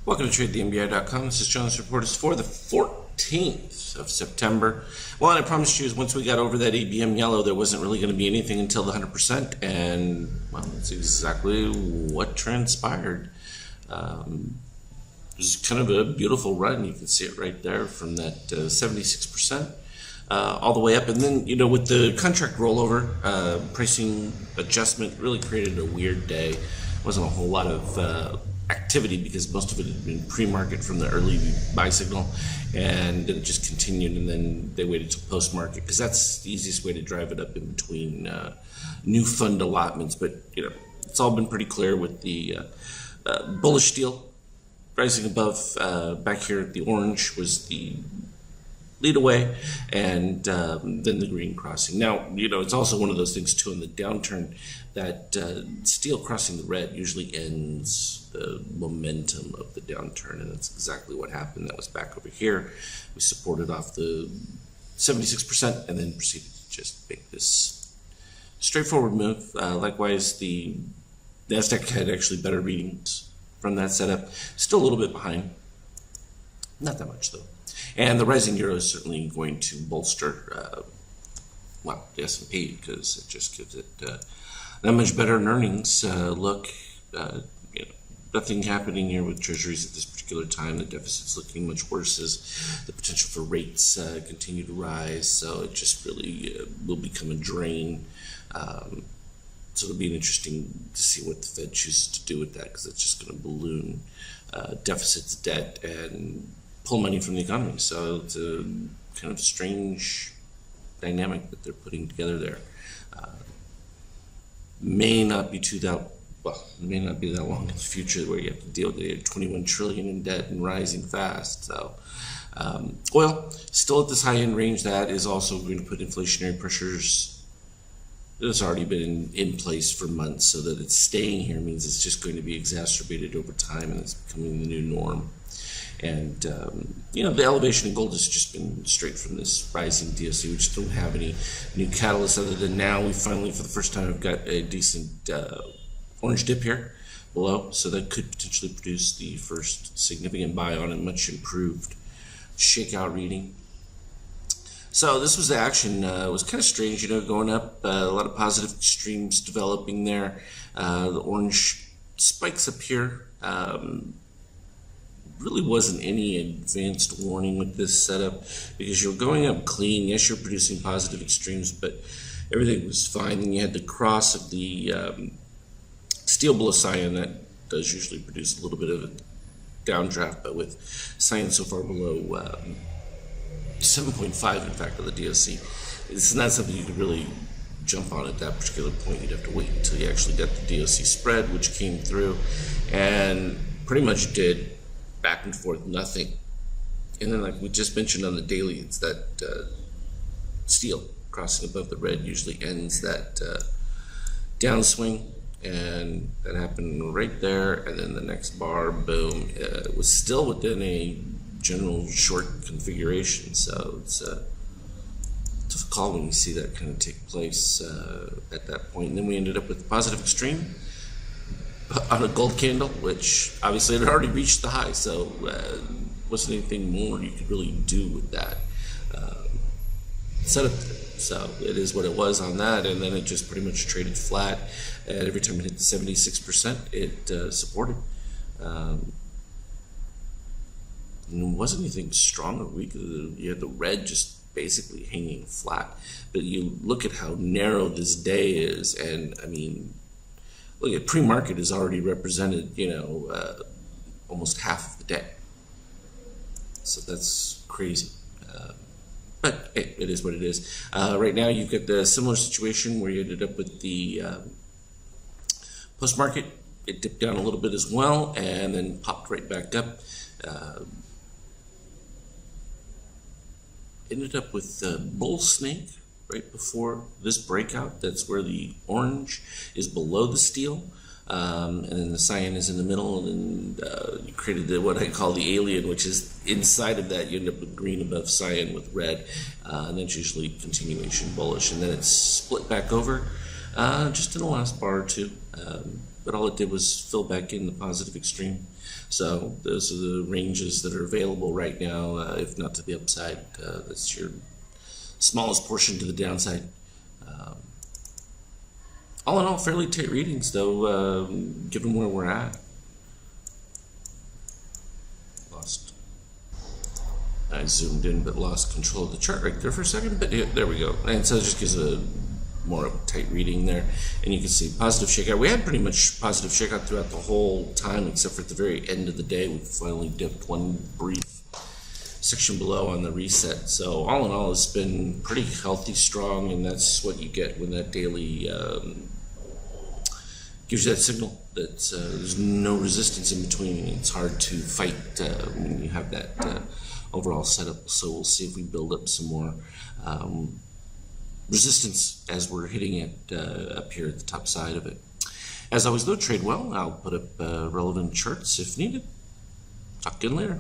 Welcome to TradeTheNBI.com. This is Jonas Reporters for the 14th of September. Well, and I promised you once we got over that ABM yellow, there wasn't really going to be anything until the 100%, and, well, that's exactly what transpired. It was kind of a beautiful run. You can see it right there from that 76%. All the way up, and then with the contract rollover, pricing adjustment really created a weird day. Wasn't a whole lot of activity because most of it had been pre-market from the early buy signal, and it just continued, and then they waited till post-market because that's the easiest way to drive it up in between new fund allotments. But it's all been pretty clear with the bullish steel rising above. Back here, the orange was the lead away, and then the green crossing. Now, it's also one of those things too in the downturn that steel crossing the red usually ends the momentum of the downturn, and that's exactly what happened. That was back over here. We supported off the 76% and then proceeded to just make this straightforward move. Likewise, the NASDAQ had actually better readings from that setup. Still a little bit behind. Not that much, though. And the rising euro is certainly going to bolster, the S&P, because it just gives it that much better an earnings look. Nothing happening here with treasuries at this particular time. The deficit's looking much worse as the potential for rates continue to rise. So it just really will become a drain. So it'll be interesting to see what the Fed chooses to do with that, because it's just going to balloon deficits, debt, and pull money from the economy. So it's a kind of strange dynamic that they're putting together there. May not be that long in the future where you have to deal with the 21 trillion in debt and rising fast. So oil still at this high end range. That is also going to put inflationary pressures. It's already been in place for months, so that it's staying here means it's just going to be exacerbated over time, and it's becoming the new norm. And, the elevation in gold has just been straight from this rising DOC. We just don't have any new catalysts other than now we finally, for the first time, have got a decent orange dip here below. So that could potentially produce the first significant buy on a much improved shakeout reading. So this was the action. It was kind of strange, going up. A lot of positive extremes developing there. The orange spikes up here. Really wasn't any advanced warning with this setup, because you're going up clean. Yes, you're producing positive extremes, but everything was fine. Then you had the cross of the steel below cyan. That does usually produce a little bit of a downdraft, but with cyan so far below 7.5, in fact, of the DOC, it's not something you could really jump on at that particular point. You'd have to wait until you actually got the DOC spread, which came through and pretty much did back and forth nothing. And then, like we just mentioned on the daily, it's that steel crossing above the red usually ends that downswing, and that happened right there. And then the next bar, boom, it was still within a general short configuration. So it's a tough call when you see that kind of take place at that point. And then we ended up with positive extreme on a gold candle, which obviously had already reached the high, so wasn't anything more you could really do with that setup. So it is what it was on that, and then it just pretty much traded flat. And every time it hit the 76%, it supported. And it wasn't anything strong or weak. You had the red just basically hanging flat. But you look at how narrow this day is, and I mean, look at pre-market is already represented, almost half of the day. So that's crazy. But hey, it is what it is. Right now, you've got the similar situation where you ended up with the post-market. It dipped down a little bit as well, and then popped right back up. Ended up with the bull snake right before this breakout. That's where the orange is below the steel, and then the cyan is in the middle, and then you created what I call the alien, which is inside of that. You end up with green above cyan with red, and then it's usually continuation bullish, and then it's split back over just in the last bar or two. but all it did was fill back in the positive extreme. So those are the ranges that are available right now, if not to the upside. That's your smallest portion to the downside. All in all, fairly tight readings, though, given where we're at. I zoomed in but lost control of the chart right there for a second, but yeah, there we go. And so it just gives a more tight reading there. And you can see positive shakeout. We had pretty much positive shakeout throughout the whole time, except for at the very end of the day. We finally dipped one brief section below on the reset. So all in all, it's been pretty healthy, strong, and that's what you get when that daily gives you that signal that there's no resistance in between. It's hard to fight when you have that overall setup. So we'll see if we build up some more resistance as we're hitting it up here at the top side of it. As always though, trade well. I'll put up relevant charts if needed. Talk again later.